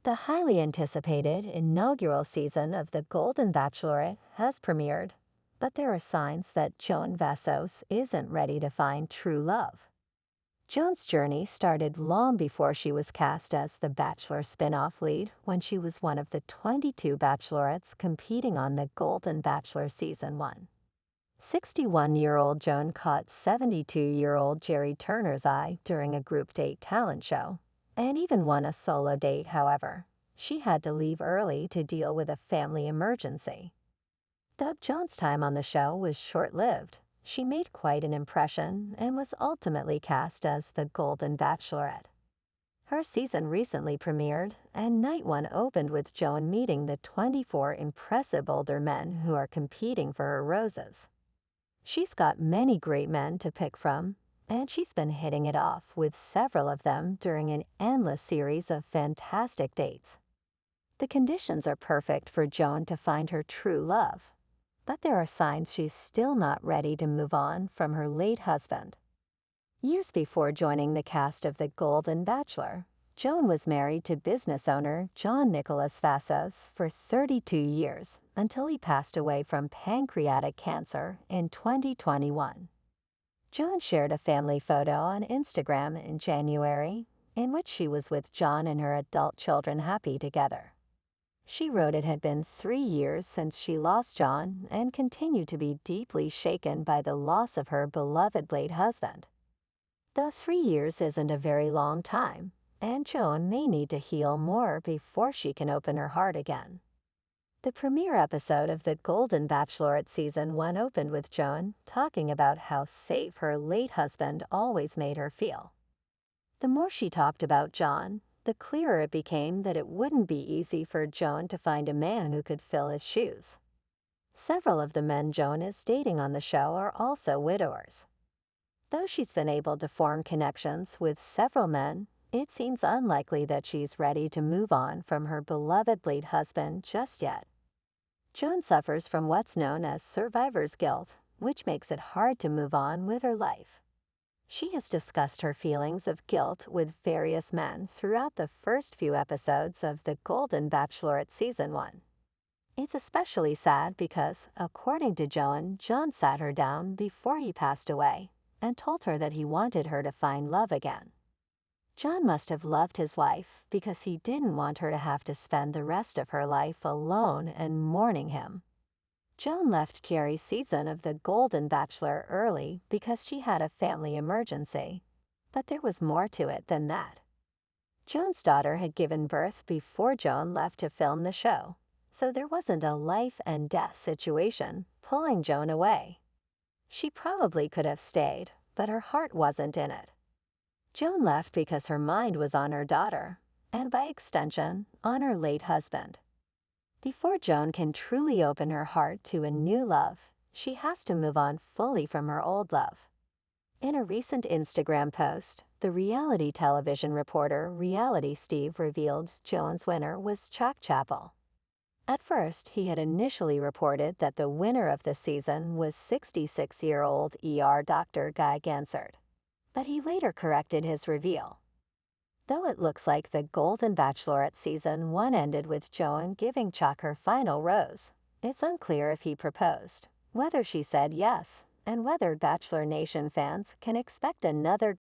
The highly anticipated inaugural season of The Golden Bachelorette has premiered, but there are signs that Joan Vassos isn't ready to find true love. Joan's journey started long before she was cast as the Bachelor spin-off lead when she was one of the 22 bachelorettes competing on The Golden Bachelor Season 1. 61-year-old Joan caught 72-year-old Jerry Turner's eye during a group date talent show, and even won a solo date. However, she had to leave early to deal with a family emergency. Though Joan's time on the show was short-lived, she made quite an impression and was ultimately cast as the Golden Bachelorette. Her season recently premiered, and night one opened with Joan meeting the 24 impressive older men who are competing for her roses. She's got many great men to pick from, and she's been hitting it off with several of them during an endless series of fantastic dates. The conditions are perfect for Joan to find her true love, but there are signs she's still not ready to move on from her late husband. Years before joining the cast of The Golden Bachelor, Joan was married to business owner Joan Vassos for 32 years until he passed away from pancreatic cancer in 2021. Joan shared a family photo on Instagram in January, in which she was with John and her adult children happy together. She wrote it had been 3 years since she lost John and continued to be deeply shaken by the loss of her beloved late husband. Though 3 years isn't a very long time, and Joan may need to heal more before she can open her heart again. The premiere episode of The Golden Bachelorette Season 1 opened with Joan talking about how safe her late husband always made her feel. The more she talked about John, the clearer it became that it wouldn't be easy for Joan to find a man who could fill his shoes. Several of the men Joan is dating on the show are also widowers. Though she's been able to form connections with several men, it seems unlikely that she's ready to move on from her beloved late husband just yet. Joan suffers from what's known as survivor's guilt, which makes it hard to move on with her life. She has discussed her feelings of guilt with various men throughout the first few episodes of The Golden Bachelorette Season 1. It's especially sad because, according to Joan, John sat her down before he passed away and told her that he wanted her to find love again. John must have loved his wife because he didn't want her to have to spend the rest of her life alone and mourning him. Joan left Jerry's season of The Golden Bachelor early because she had a family emergency, but there was more to it than that. Joan's daughter had given birth before Joan left to film the show, so there wasn't a life and death situation pulling Joan away. She probably could have stayed, but her heart wasn't in it. Joan left because her mind was on her daughter, and by extension, on her late husband. Before Joan can truly open her heart to a new love, she has to move on fully from her old love. In a recent Instagram post, the reality television reporter Reality Steve revealed Joan's winner was Chuck Chappell. At first, he had initially reported that the winner of the season was 66-year-old Dr. Guy Gansard, but he later corrected his reveal. Though it looks like The Golden Bachelorette Season 1 ended with Joan giving Chuck her final rose, it's unclear if he proposed, whether she said yes, and whether Bachelor Nation fans can expect another